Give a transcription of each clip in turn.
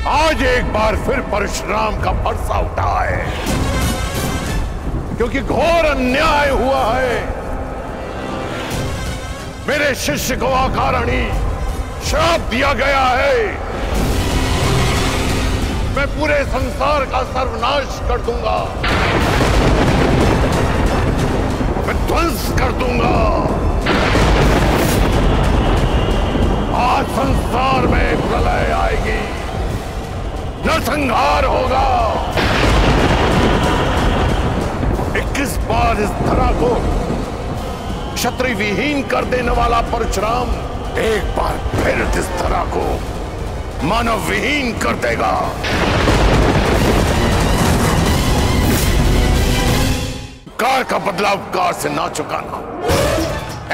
आज एक बार फिर परशुराम का फरसा उठा है, क्योंकि घोर अन्याय हुआ है। मेरे शिष्य को अकारणी श्राप दिया गया है। मैं पूरे संसार का सर्वनाश कर दूंगा, मैं ध्वंस कर दूंगा। आज संसार में प्रलय आएगी, नरसंहार होगा। 21 बार इस धरा को क्षत्रिय विहीन कर देने वाला परशुराम एक बार फिर इस धरा को मानव विहीन कर देगा। कार का बदला उपकार से ना चुकाना,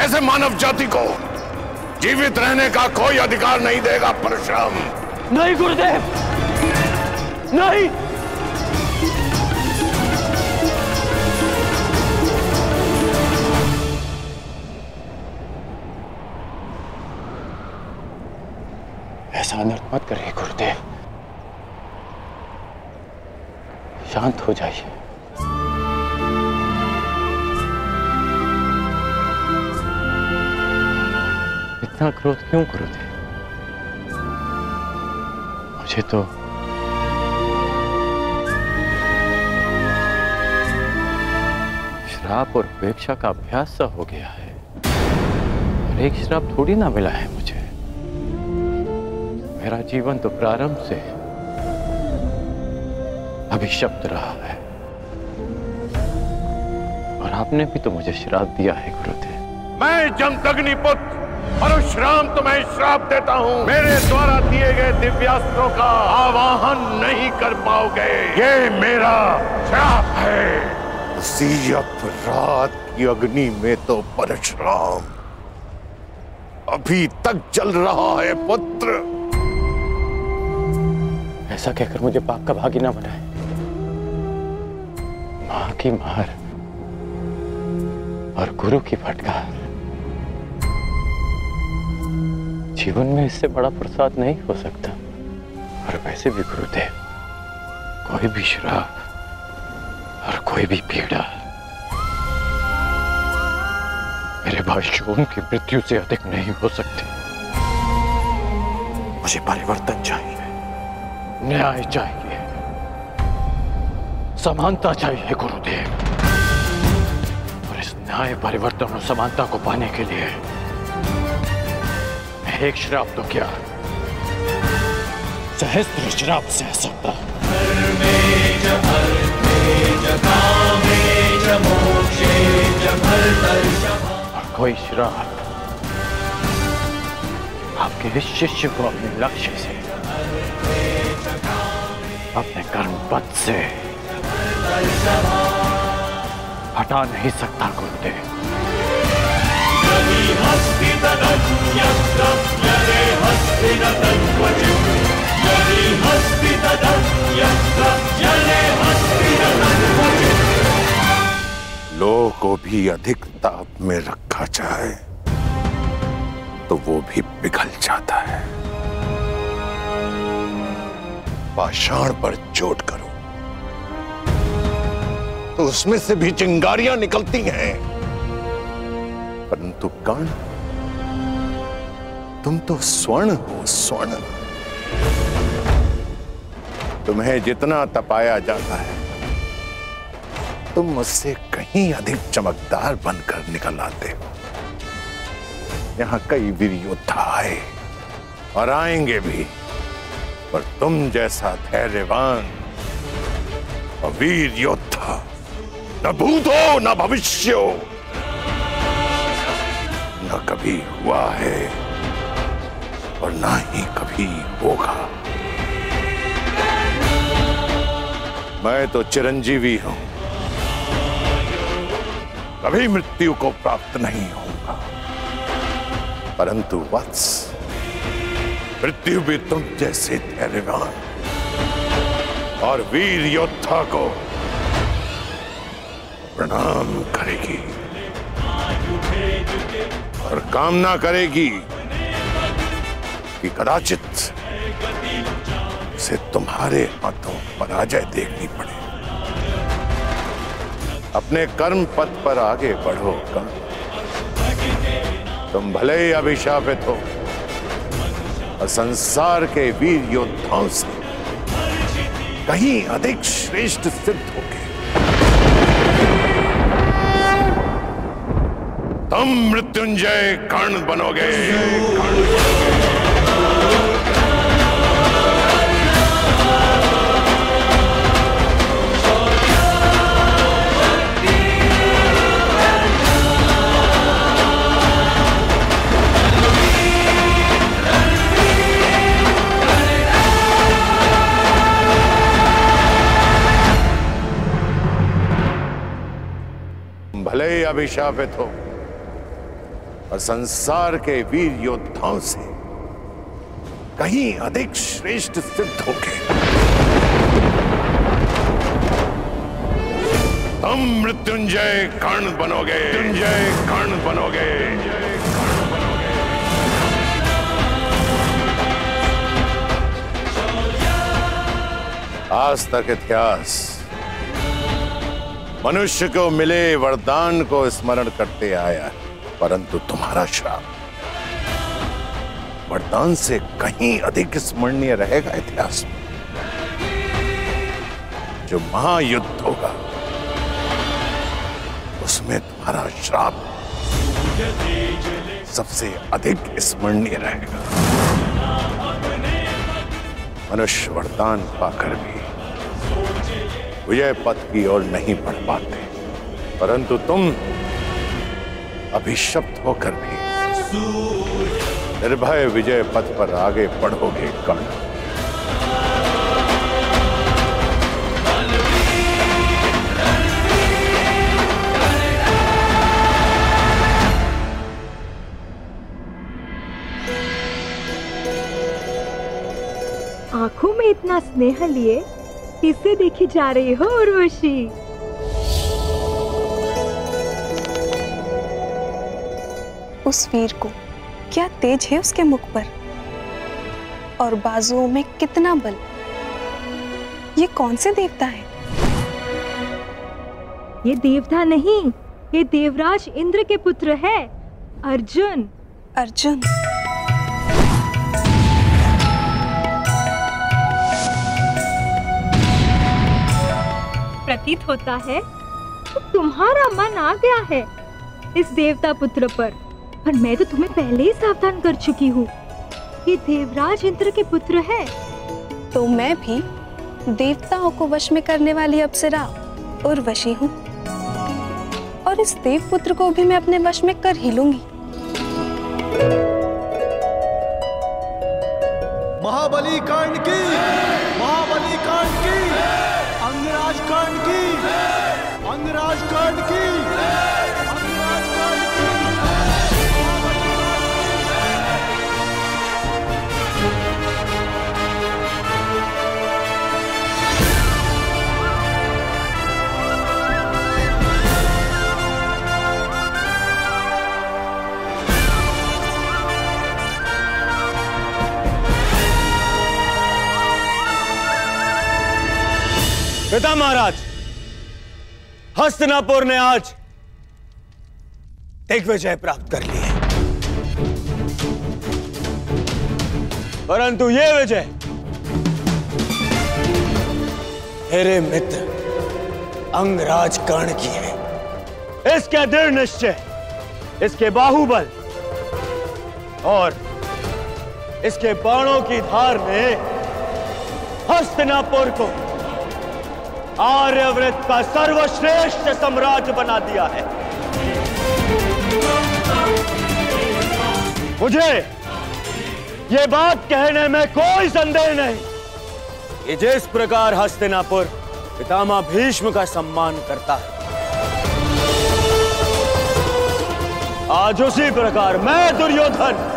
ऐसे मानव जाति को जीवित रहने का कोई अधिकार नहीं देगा परशुराम। नहीं गुरुदेव, नहीं। ऐसा अनर्थ मत करिए गुरुदेव, शांत हो जाइए। इतना क्रोध क्यों गुरुदेव? मुझे तो श्राप और उपेक्षा का अभ्यास सा हो गया है, और एक श्राप थोड़ी ना मिला है मुझे। मेरा जीवन तो प्रारंभ से अभिशप्त रहा है, और आपने भी तो मुझे श्राप दिया है गुरुदेव। मैं जमदग्नि पुत्र परशुराम तुम्हें श्राप देता हूँ। मेरे द्वारा दिए गए दिव्यास्त्रों का आवाहन नहीं कर पाओगे, ये मेरा श्राप है। उसी अपराध की अग्नि में तो परशुराम अभी तक जल रहा है पुत्र। ऐसा कहकर मुझे पाप का भागी ना बनाए। मां की मार और गुरु की फटकार, जीवन में इससे बड़ा प्रसाद नहीं हो सकता। और वैसे भी गुरुदेव, कोई भी श्राप और कोई भी पीड़ा मेरे भाई शोन की मृत्यु से अधिक नहीं हो सकती। मुझे परिवर्तन चाहिए, न्याय चाहिए, समानता चाहिए गुरुदेव। और इस न्याय, परिवर्तन और समानता को पाने के लिए मैं एक श्राप तो क्या, सहस्त्र श्राप सह सकता। और कोई श्राप आपके इस शिष्य को अपने लक्ष्य से, अपने कर्म पथ से हटा नहीं सकता गुरुदेव। लोह को भी अधिक ताप में रखा जाए तो वो भी पिघल जाता है। पाषाण पर चोट करो तो उसमें से भी चिंगारियां निकलती हैं, परंतु कर्ण, तुम तो स्वर्ण हो, स्वर्ण। तुम्हें जितना तपाया जाता है तुम मुझसे कहीं अधिक चमकदार बनकर निकल आते हो। यहां कई वीर योद्धा आए और आएंगे भी, पर तुम जैसा धैर्यवान और वीर योद्धा न भूत हो न भविष्य हो, न कभी हुआ है और ना ही कभी होगा। मैं तो चिरंजीवी हूं, कभी मृत्यु को प्राप्त नहीं होगा, परंतु वत्स, मृत्यु भी तुम जैसे धैर्यवान और वीर योद्धा को प्रणाम करेगी और कामना करेगी कि कदाचित उसे तुम्हारे हाथों पराजय देखनी पड़े। अपने कर्म पथ पर आगे बढ़ो कर्ण। तुम भले ही अभिशापित हो और संसार के वीर योद्धाओं से कहीं अधिक श्रेष्ठ सिद्ध होगे। तुम मृत्युंजय कर्ण बनोगे। भले ही अभिशापित हो और संसार के वीर योद्धाओं से कहीं अधिक श्रेष्ठ सिद्ध होगे। तुम मृत्युंजय कर्ण बनोगे। मृत्युंजय कर्ण बनोगे। आज तक इतिहास मनुष्य को मिले वरदान को स्मरण करते आया है, परंतु तुम्हारा श्राप वरदान से कहीं अधिक स्मरणीय रहेगा इतिहास में। जो महायुद्ध होगा उसमें तुम्हारा श्राप सबसे अधिक स्मरणीय रहेगा। मनुष्य वरदान पाकर भी विजय पथ की ओर नहीं बढ़ पाते, परंतु तुम अभिशप्त होकर भी निर्भय विजय पथ पर आगे बढ़ोगे कर्ण। आंखों में इतना स्नेह लिए किससे देखी जा रही हो उर्वशी? उस वीर को क्या तेज है उसके मुख पर और बाजुओं में कितना बल। ये कौन से देवता है? ये देवता नहीं, ये देवराज इंद्र के पुत्र है, अर्जुन। अर्जुन? प्रतीत होता है तो तुम्हारा मन आ गया है इस देवता पुत्र पर मैं तो तुम्हें पहले ही सावधान कर चुकी हूँ। ये देवराज इंद्र के पुत्र है। तो मैं भी देवताओं को वश में करने वाली अप्सरा उर्वशी हूँ और इस देव पुत्र को भी मैं अपने वश में कर ही लूंगी। महाबली कांड की, महाबली कांड की, अंगराज कांड की, अंगराज कांड की, अंगराज कांड की। पिता महाराज, हस्तिनापुर ने आज दिग्विजय प्राप्त कर ली है, परंतु यह विजय मेरे मित्र अंगराज कर्ण की है। इसके दृढ़ निश्चय, इसके बाहुबल और इसके बाणों की धार ने हस्तिनापुर को आर्यव्रत का सर्वश्रेष्ठ साम्राज्य बना दिया है। मुझे ये बात कहने में कोई संदेह नहीं कि जिस प्रकार हस्तिनापुर पितामह भीष्म का सम्मान करता है, आज उसी प्रकार मैं दुर्योधन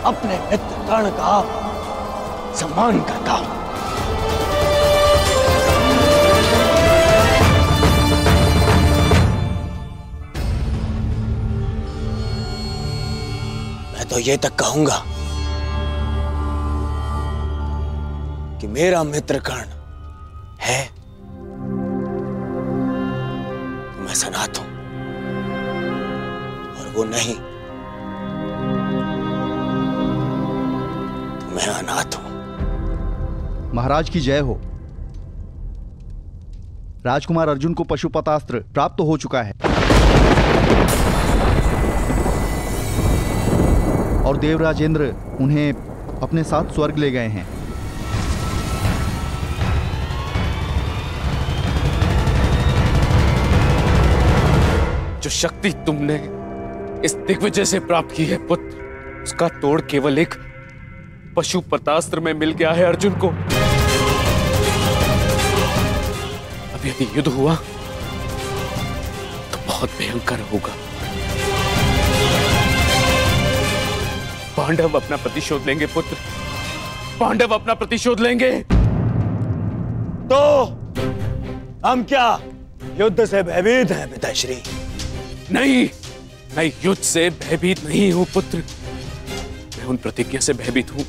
अपने मित्र कर्ण का सम्मान करता हूं। मैं तो ये तक कहूंगा कि मेरा मित्र कर्ण है तो मैं सनात हूं, और वो नहीं तो मैं अनाथ हूं। महाराज की जय हो। राजकुमार अर्जुन को पशुपतास्त्र प्राप्त हो चुका है और देवराजेंद्र उन्हें अपने साथ स्वर्ग ले गए हैं। जो शक्ति तुमने इस दिग्विजय से प्राप्त की है पुत्र, उसका तोड़ केवल एक पशुपतास्त्र में मिल गया है अर्जुन को। अब यदि युद्ध हुआ तो बहुत भयंकर होगा। पांडव अपना प्रतिशोध लेंगे पुत्र, पांडव अपना प्रतिशोध लेंगे। तो हम क्या युद्ध से भयभीत हैं पिताश्री? नहीं, मैं युद्ध से भयभीत नहीं हूं पुत्र। मैं उन प्रतिज्ञा से भयभीत हूं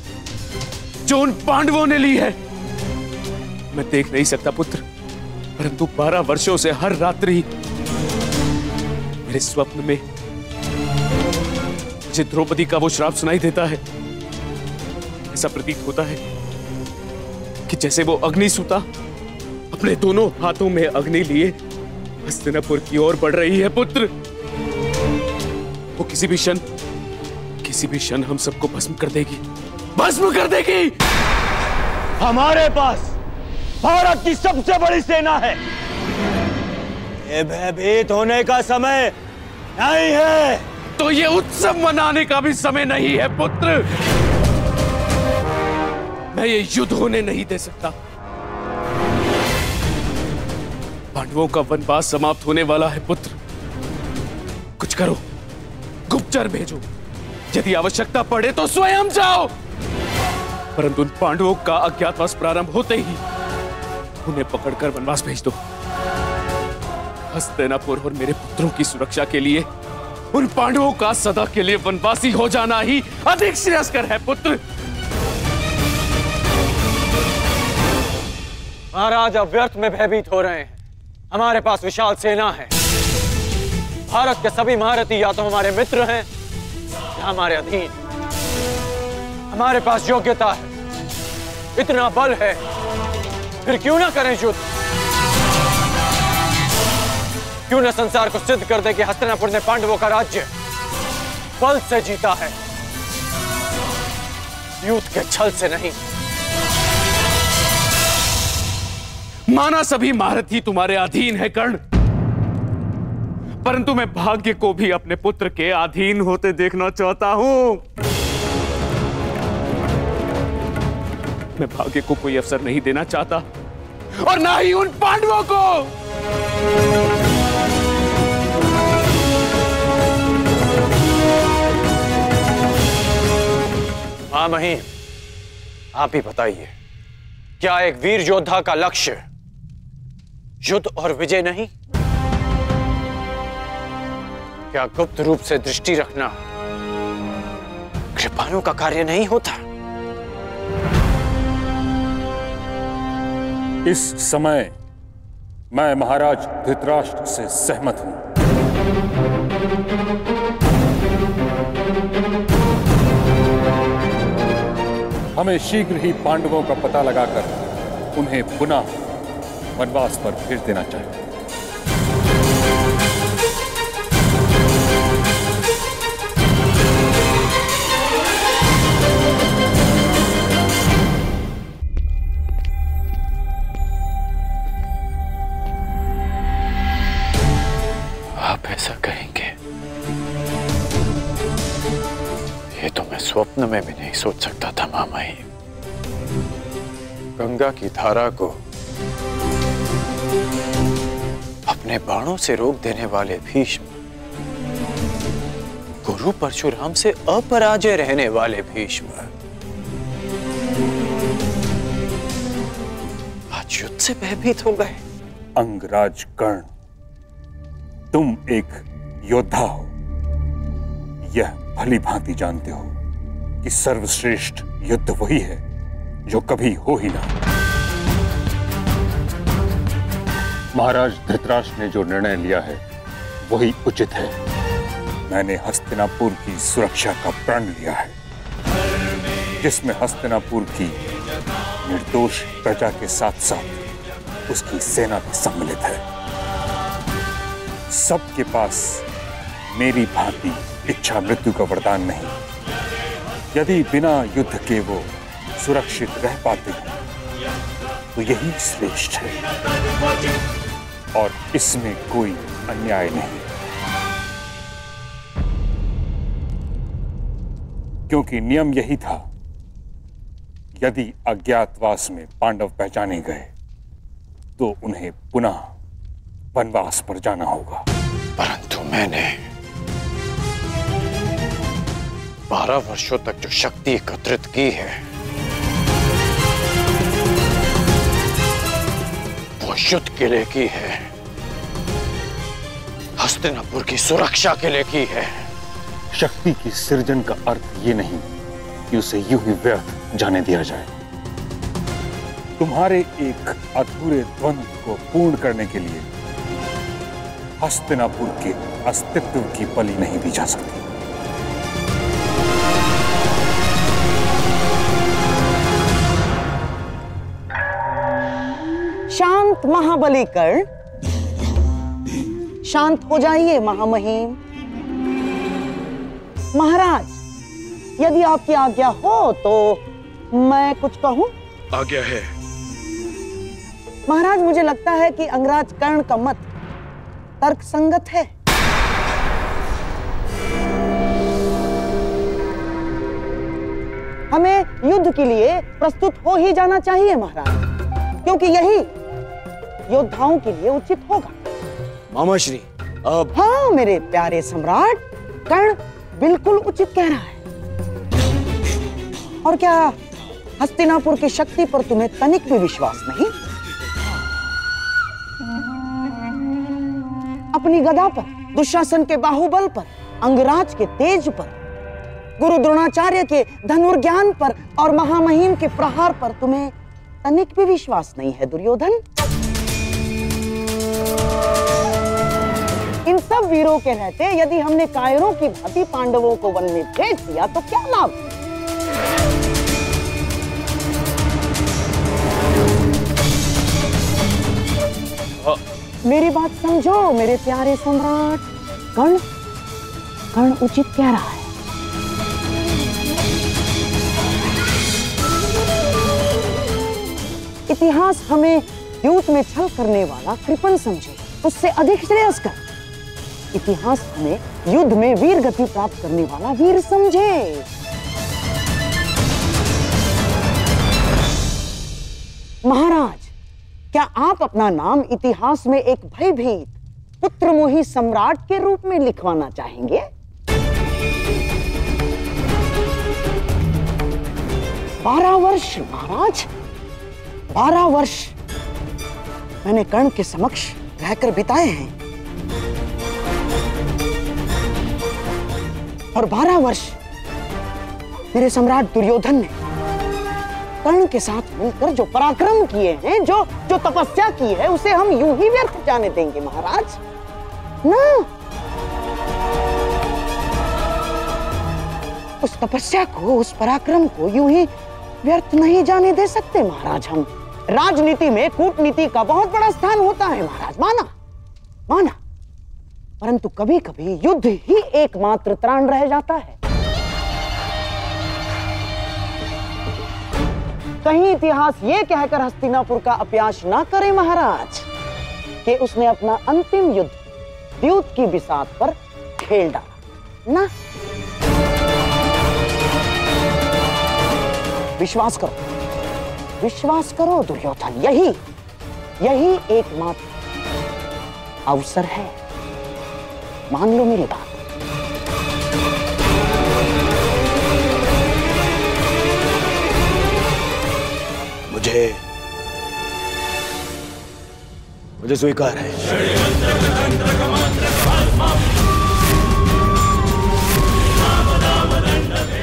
जो उन पांडवों ने ली है। मैं देख नहीं सकता पुत्र, परंतु 12 वर्षों से हर रात्रि मेरे स्वप्न में मुझे द्रौपदी का वो श्राप सुनाई देता है। ऐसा प्रतीत होता है कि जैसे वो अग्निसूता अपने दोनों हाथों में अग्नि लिए हस्तिनापुर की ओर बढ़ रही है पुत्र। वो किसी भी क्षण हम सबको भस्म कर देगी, भस्म कर देगी। हमारे पास भारत की सबसे बड़ी सेना है। ये भयभीत होने का समय नहीं है। तो ये उत्सव मनाने का भी समय नहीं है पुत्र। मैं ये युद्ध होने नहीं दे सकता। पांडवों का वनवास समाप्त होने वाला है पुत्र। कुछ करो, गुप्तचर भेजो, यदि आवश्यकता पड़े तो स्वयं जाओ, परंतु उन पांडवों का अज्ञातवास प्रारंभ होते ही उन्हें पकड़कर वनवास भेज दो। हस्तिनापुर और मेरे पुत्रों की सुरक्षा के लिए उन पांडवों का सदा के लिए वनवासी हो जाना ही अधिक श्रेयस्कर है पुत्र। महाराज अब व्यर्थ में भयभीत हो रहे हैं। हमारे पास विशाल सेना है। भारत के सभी महारथी या तो हमारे मित्र हैं या हमारे अधीन। हमारे पास योग्यता है, इतना बल है, फिर क्यों ना करें युद्ध? क्यों न संसार को सिद्ध कर दे कि हस्तिनापुर ने पांडवों का राज्य बल से जीता है, युद्ध के छल से नहीं। माना सभी महारथी तुम्हारे अधीन है कर्ण, परंतु मैं भाग्य को भी अपने पुत्र के अधीन होते देखना चाहता हूं। मैं भाग्य को कोई अवसर नहीं देना चाहता और ना ही उन पांडवों को। हाँ महीम, आप ही बताइए, क्या एक वीर योद्धा का लक्ष्य युद्ध और विजय नहीं? क्या गुप्त रूप से दृष्टि रखना कृपाणु का कार्य नहीं होता? इस समय मैं महाराज धृतराष्ट्र से सहमत हूं। हमें शीघ्र ही पांडवों का पता लगाकर उन्हें पुनः वनवास पर भेज देना चाहिए। आप ऐसा कहेंगे, ये तो मैं स्वप्न में भी नहीं सोच सकता था मामाई। गंगा की धारा को अपने बाणों से रोक देने वाले भीष्म, गुरु परशुराम से अपराजय रहने वाले भीष्म, आज युद्ध से भयभीत हो गए। अंगराज कर्ण, तुम एक योद्धा हो, यह भली भांति जानते हो कि सर्वश्रेष्ठ युद्ध वही है जो कभी हो ही ना। महाराज धृतराष्ट्र ने जो निर्णय लिया है वही उचित है। मैंने हस्तिनापुर की सुरक्षा का प्रण लिया है, जिसमें हस्तिनापुर की निर्दोष प्रजा के साथ साथ उसकी सेना भी सम्मिलित है। सबके पास मेरी भांति इच्छा मृत्यु का वरदान नहीं। यदि बिना युद्ध के वो सुरक्षित रह पाते हैं तो यही श्रेष्ठ है और इसमें कोई अन्याय नहीं, क्योंकि नियम यही था, यदि अज्ञातवास में पांडव पहचाने गए तो उन्हें पुनः वनवास पर जाना होगा। परंतु मैंने 12 वर्षों तक जो शक्ति एकत्रित की है वो युद्ध के लिए की है, हस्तिनापुर की सुरक्षा के लिए की है। शक्ति की सृजन का अर्थ ये नहीं कि उसे यूं ही व्यर्थ जाने दिया जाए। तुम्हारे एक अधूरे द्वंद्व को पूर्ण करने के लिए हस्तिनापुर के अस्तित्व की बलि नहीं दी जा सकती। शांत महाबली कर्ण, शांत हो जाइए महामहिम। महाराज, यदि आपकी आज्ञा हो तो मैं कुछ कहूं? आज्ञा है। महाराज, मुझे लगता है कि अंगराज कर्ण का मत तर्कसंगत है। हमें युद्ध के लिए प्रस्तुत हो ही जाना चाहिए महाराज, क्योंकि यही योद्धाओं के लिए उचित होगा। मामाश्री, अब हाँ मेरे प्यारे सम्राट, कर्ण बिल्कुल उचित कह रहा है। और क्या हस्तिनापुर की शक्ति पर तुम्हें तनिक भी विश्वास नहीं? अपनी गदा पर, दुशासन के बाहुबल पर, अंगराज के तेज पर, गुरु द्रोणाचार्य के धनुर्ज्ञान पर और महामहिम के प्रहार पर तुम्हें तनिक भी विश्वास नहीं है दुर्योधन? इन सब वीरों के रहते यदि हमने कायरों की भांति पांडवों को वन में भेज दिया तो क्या लाभ? मेरी बात समझो मेरे प्यारे सम्राट। कर्ण उचित कह रहा है। इतिहास हमें युद्ध में छल करने वाला कृपण समझे, उससे अधिक श्रेयस्कर। इतिहास हमें युद्ध में वीर गति प्राप्त करने वाला वीर समझे। महाराज, क्या आप अपना नाम इतिहास में एक भयभीत पुत्रमोही सम्राट के रूप में लिखवाना चाहेंगे? 12 वर्ष महाराज, 12 वर्ष मैंने कर्ण के समक्ष रहकर बिताए हैं, और 12 वर्ष मेरे सम्राट दुर्योधन ने कर्ण के साथ मिलकर जो पराक्रम किए हैं, जो तपस्या की है, उसे हम यूं ही व्यर्थ जाने देंगे महाराज? ना, उस तपस्या को, उस पराक्रम को यूं ही व्यर्थ नहीं जाने दे सकते महाराज हम। राजनीति में कूटनीति का बहुत बड़ा स्थान होता है महाराज, माना, परंतु कभी कभी युद्ध ही एकमात्र त्राण रह जाता है। कहीं इतिहास ये कहकर हस्तिनापुर का अपयश ना करे महाराज कि उसने अपना अंतिम युद्ध द्यूत की बिसात पर खेल डाला ना। विश्वास करो दुर्योधन, यही एकमात्र अवसर है। मान लो मेरी बात। मुझे स्वीकार है।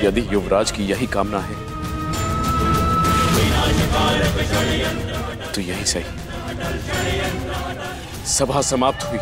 यदि युवराज की यही कामना है तो यही सही, सभा समाप्त हुई।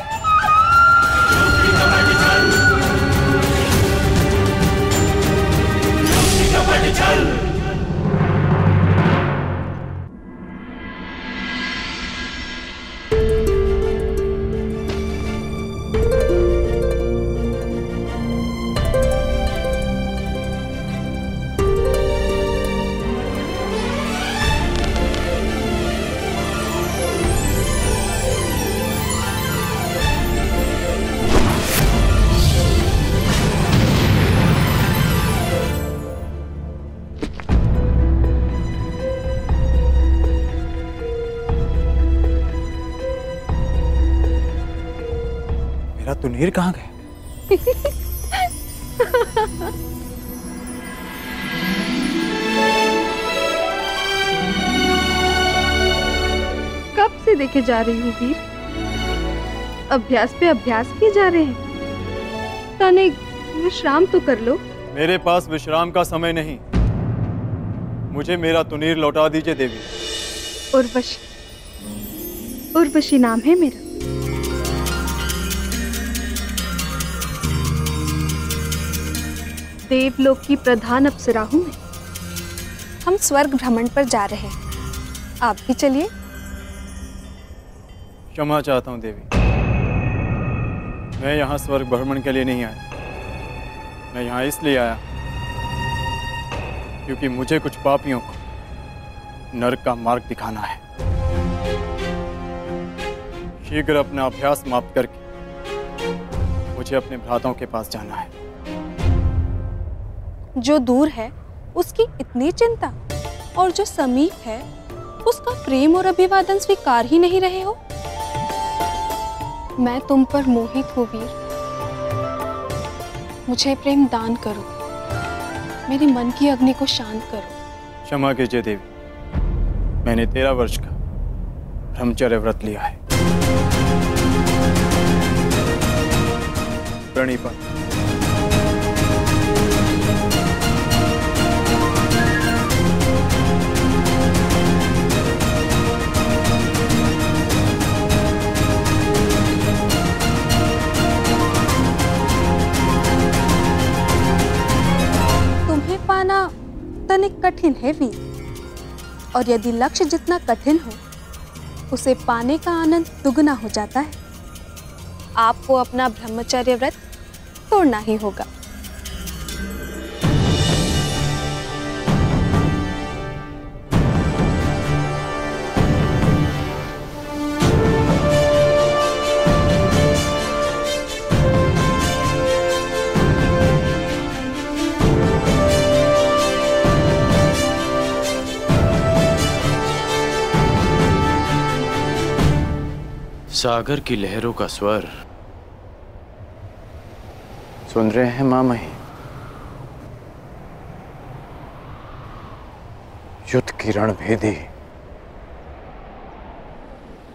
मेरा तुनीर कहाँ गए? कब से देखे जा रही हूँ वीर, अभ्यास पे अभ्यास किए जा रहे हैं। तनिक विश्राम तो कर लो। मेरे पास विश्राम का समय नहीं। मुझे मेरा तुनीर लौटा दीजिए देवी। उर्वशी, उर्वशी नाम है मेरा। देवलोक की प्रधान अप्सरा हूँ मैं। हम स्वर्ग भ्रमण पर जा रहे हैं, आप भी चलिए। क्षमा चाहता हूँ देवी, मैं यहाँ स्वर्ग भ्रमण के लिए नहीं आया। मैं यहाँ इसलिए आया क्योंकि मुझे कुछ पापियों को नरक का मार्ग दिखाना है। शीघ्र अपना अभ्यास समाप्त करके मुझे अपने भ्राताओं के पास जाना है। जो दूर है उसकी इतनी चिंता, और जो समीप है उसका प्रेम और अभिवादन स्वीकार ही नहीं रहे हो। मैं तुम पर मोहित हूँ वीर, मुझे प्रेम दान करो, मेरे मन की अग्नि को शांत करो। क्षमा कीजिए देवी, मैंने 13 वर्ष का ब्रह्मचर्य व्रत लिया है। प्रणीपा। तनिक कठिन है वीर, और यदि लक्ष्य जितना कठिन हो उसे पाने का आनंद दुगना हो जाता है। आपको अपना ब्रह्मचर्य व्रत तोड़ना ही होगा। सागर की लहरों का स्वर सुन रहे हैं मामही? युद्ध की रणभेदी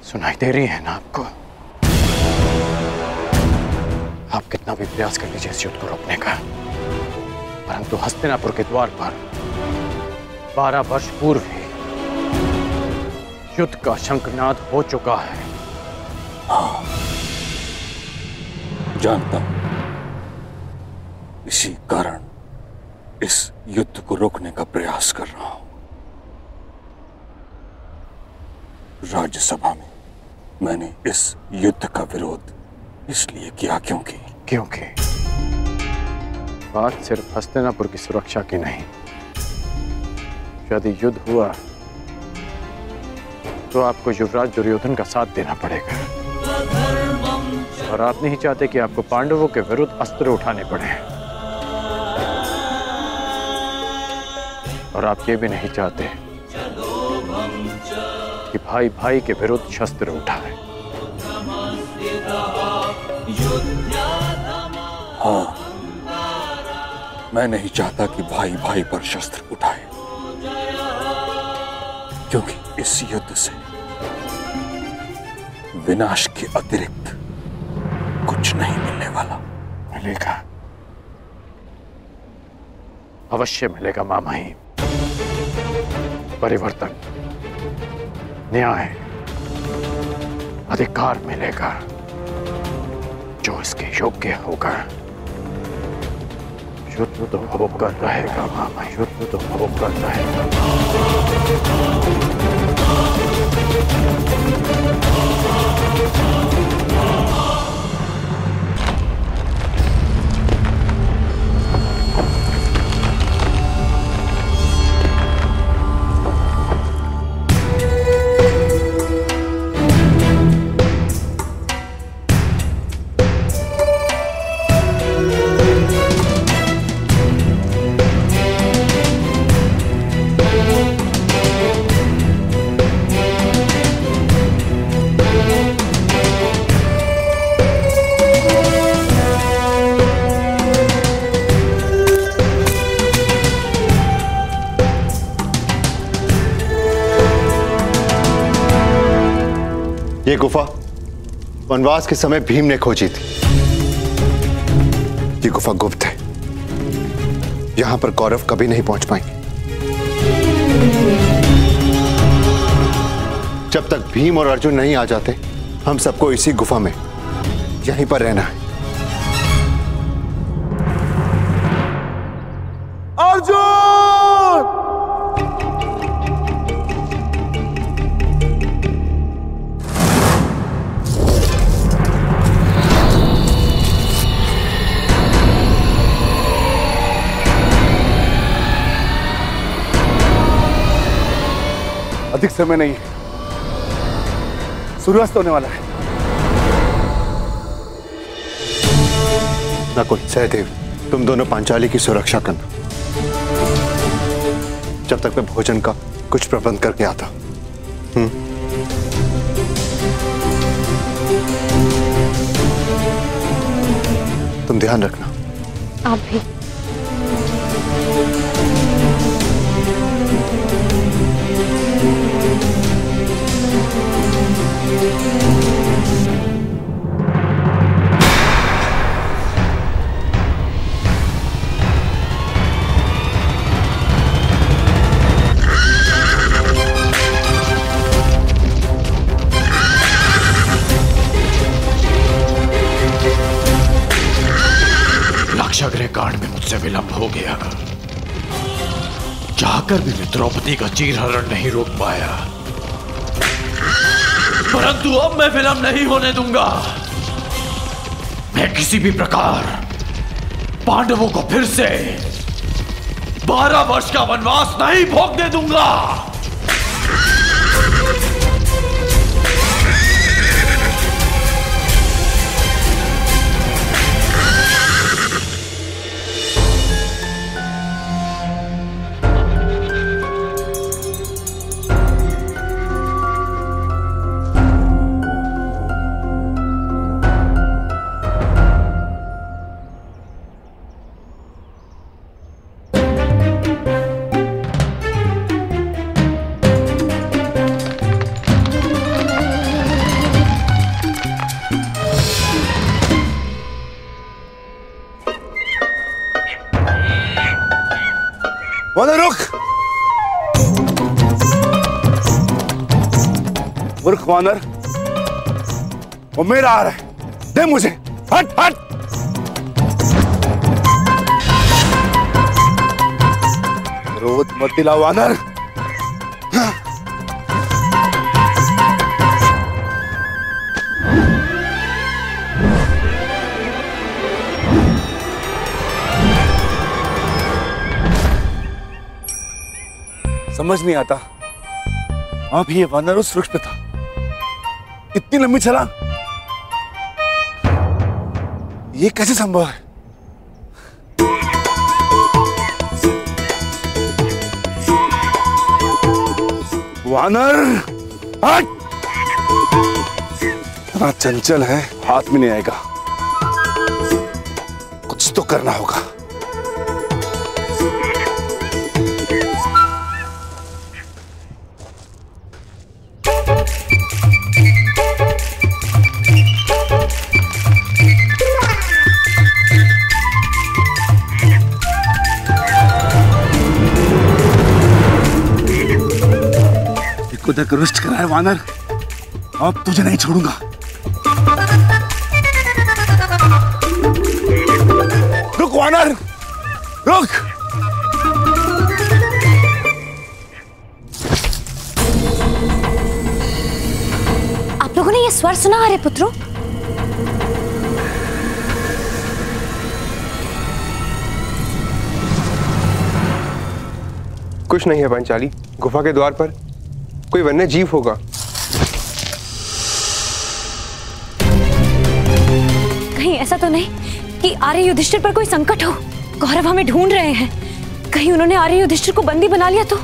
सुनाई दे रही है ना आपको? आप कितना भी प्रयास कर लीजिए इस युद्ध को रोकने का, परंतु हस्तिनापुर के द्वार पर 12 वर्ष पूर्व ही युद्ध का शंखनाद हो चुका है। हाँ, जानता हूं। इसी कारण इस युद्ध को रोकने का प्रयास कर रहा हूं। राज्यसभा में मैंने इस युद्ध का विरोध इसलिए किया क्योंकि बात सिर्फ हस्तिनापुर की सुरक्षा की नहीं। यदि युद्ध हुआ तो आपको युवराज दुर्योधन का साथ देना पड़ेगा, और आप नहीं चाहते कि आपको पांडवों के विरुद्ध अस्त्र उठाने पड़े, और आप ये भी नहीं चाहते कि भाई भाई के विरुद्ध शस्त्र उठाए। हाँ, मैं नहीं चाहता कि भाई भाई पर शस्त्र उठाए, क्योंकि इस युद्ध से विनाश के अतिरिक्त कुछ नहीं मिलने वाला। मिलेगा, अवश्य मिलेगा मामाही। परिवर्तन, न्याय, अधिकार मिलेगा जो इसके योग्य होगा। युद्ध तो होकर रहेगा मामा, युद्ध तो होकर रहेगा। ये गुफा वनवास के समय भीम ने खोजी थी। ये गुफा गुप्त है, यहां पर कौरव कभी नहीं पहुंच पाएंगे। जब तक भीम और अर्जुन नहीं आ जाते, हम सबको इसी गुफा में यहीं पर रहना है। अर्जुन! अधिक समय नहीं है, सूर्यास्त होने वाला है। नकुल, सहदेव, तुम दोनों पांचाली की सुरक्षा करना, जब तक मैं भोजन का कुछ प्रबंध करके आता। तुम ध्यान रखना। आप भी। लक्षागृह कांड में मुझसे विलंब हो गया, चाहकर भी मैं द्रौपदी का चीरहरण नहीं रोक पाया, परंतु अब मैं विलंब नहीं होने दूंगा। मैं किसी भी प्रकार पांडवों को फिर से 12 वर्ष का वनवास नहीं भोगने दूंगा। वानर रुक! मूर्ख वानर, वो मेरा आ रहा है, दे मुझे। हट हट! क्रोध मत दिला वानर। समझ नहीं आता, अब ये वानर उस वृक्ष पे था, इतनी लंबी छलांग, ये कैसे संभव है? वानर हट! इतना चंचल है, हाथ में नहीं आएगा, कुछ तो करना होगा। तक रुष्ट करा है वानर, अब तुझे नहीं छोड़ूंगा। रुक वानर, रुक। आप लोगों ने ये स्वर सुना आर्य पुत्रों? कुछ नहीं है पांचाली, गुफा के द्वार पर कोई वन्य जीव होगा। कहीं ऐसा तो नहीं कि आर्य युधिष्ठिर पर कोई संकट हो? कौरव हमें ढूंढ रहे हैं, कहीं उन्होंने आर्य युधिष्ठिर को बंदी बना लिया तो?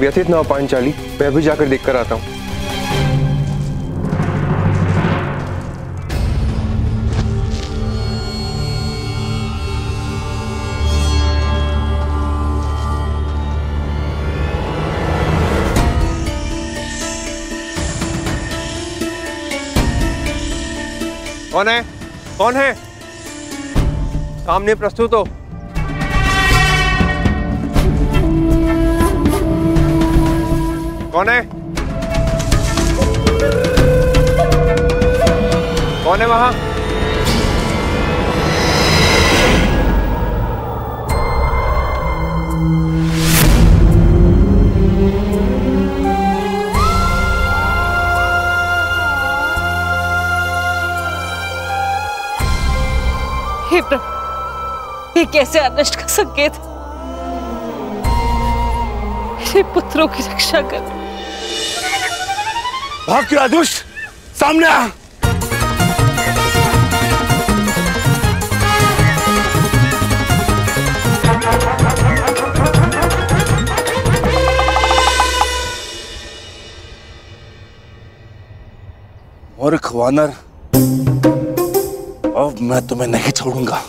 व्यथित ना हो पांचाली, मैं भी जाकर देखकर आता हूँ। कौन है? कौन है? सामने प्रस्तुत हो। कौन है? कौन है वहां? हे प्रभु, ये कैसे अनिष्ट का संकेत है? मेरे पुत्रों की रक्षा कर। भाग क्यों दुष्ट, सामने आ। मूर्ख वानर, अब मैं तुम्हें नहीं छोड़ूंगा।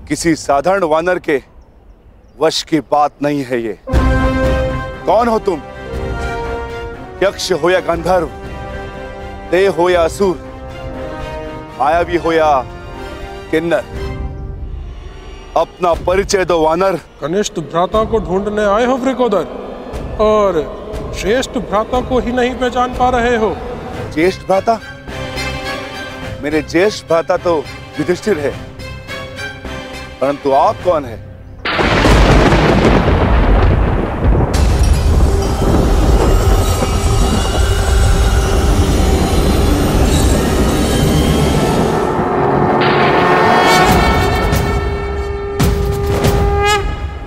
किसी साधारण वानर के वश की बात नहीं है ये। कौन हो तुम? यक्ष हो या गंधर्व, देव हो या असुर, मायावी हो या किन्नर, अपना परिचय दो वानर। कनिष्ठ भ्राता को ढूंढने आए हो वृकोदर, और श्रेष्ठ भ्राता को ही नहीं पहचान पा रहे हो। ज्येष्ठ भ्राता? मेरे ज्येष्ठ भ्राता तो युधिष्ठिर है, परंतु आप कौन है?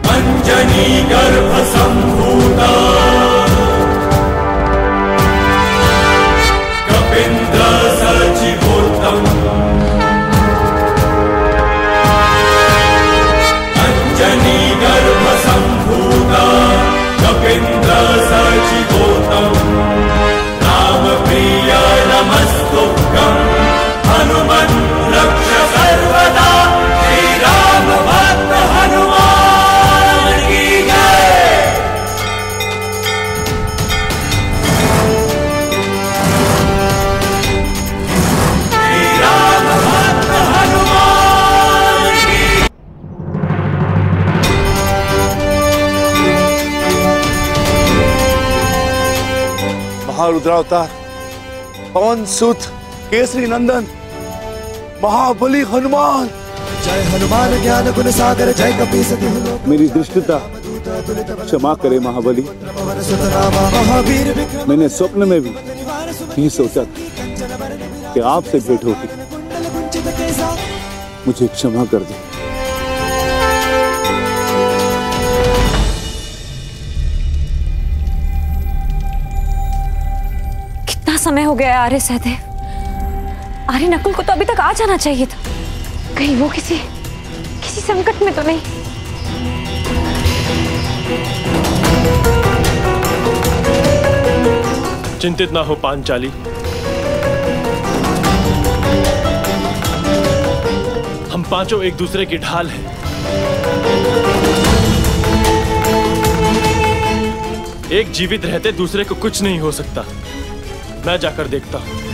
अंजनी गर्भ संभूता कपिंद्र सचिवोत्तम, अंजनी गर्भ संभूता कपिंद्र सचिवोत्तम, राम प्रिय नमस्तुभ्यं, हनुमन् रक्ष सर्वदा, श्री राम भक्त हनुमान। महारुद्रावतार, पवन सुत, केसरी नंदन, महाबली हनुमान। जय हनुमान ज्ञान गुण सागर, जय कपीसति। मेरी दृष्टता क्षमा करे महाबली। मैंने स्वप्न में भी नहीं सोचा था कि आपसे भेंट होगी। मुझे क्षमा कर दो। कितना समय हो गया आर्य सहदेव? आर्य नकुल को तो अभी तक आ जाना चाहिए था। कहीं वो किसी संकट में तो नहीं? चिंतित ना हो पांचाली, पांचों एक दूसरे की ढाल हैं। एक जीवित रहते दूसरे को कुछ नहीं हो सकता। मैं जाकर देखता हूं।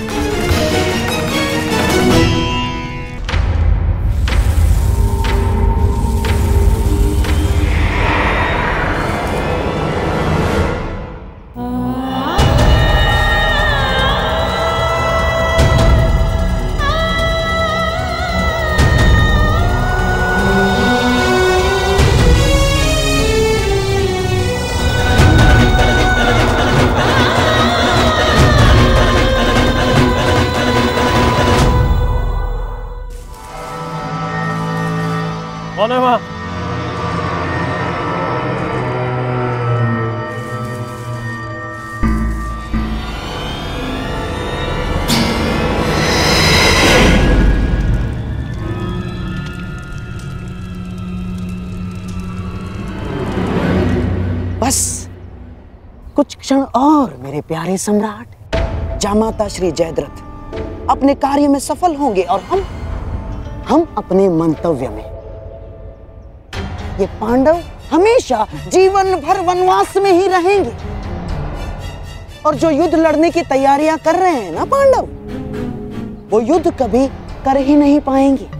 बस कुछ क्षण और मेरे प्यारे सम्राट, जामाता श्री जयद्रथ अपने कार्य में सफल होंगे और हम अपने मंतव्य में। ये पांडव हमेशा जीवन भर वनवास में ही रहेंगे। और जो युद्ध लड़ने की तैयारियां कर रहे हैं ना पांडव, वो युद्ध कभी कर ही नहीं पाएंगे।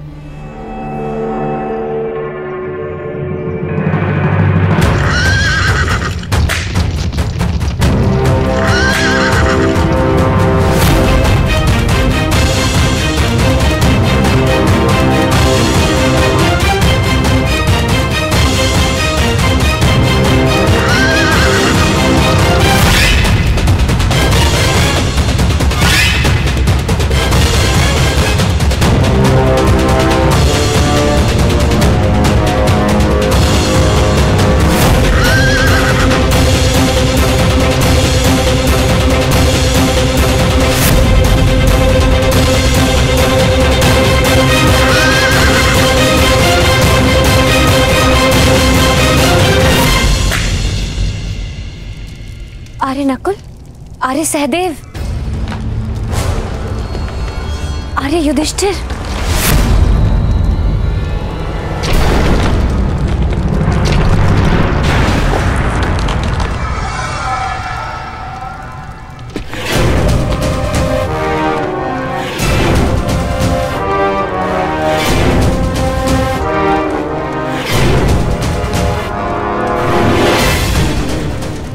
आर्य नकुल, आर्य सहदेव, आर्य युधिष्ठिर।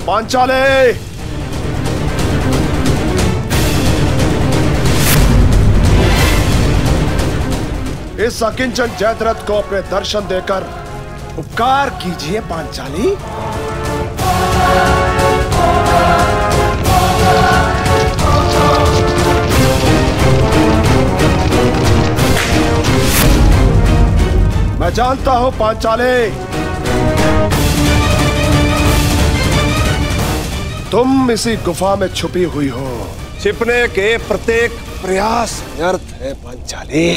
पांचाले, इस अकिंचन जयद्रथ को अपने दर्शन देकर उपकार कीजिए पांचाली। मैं जानता हूं पांचाले, तुम इसी गुफा में छुपी हुई हो। छिपने के प्रत्येक प्रयास व्यर्थ है पांचाली।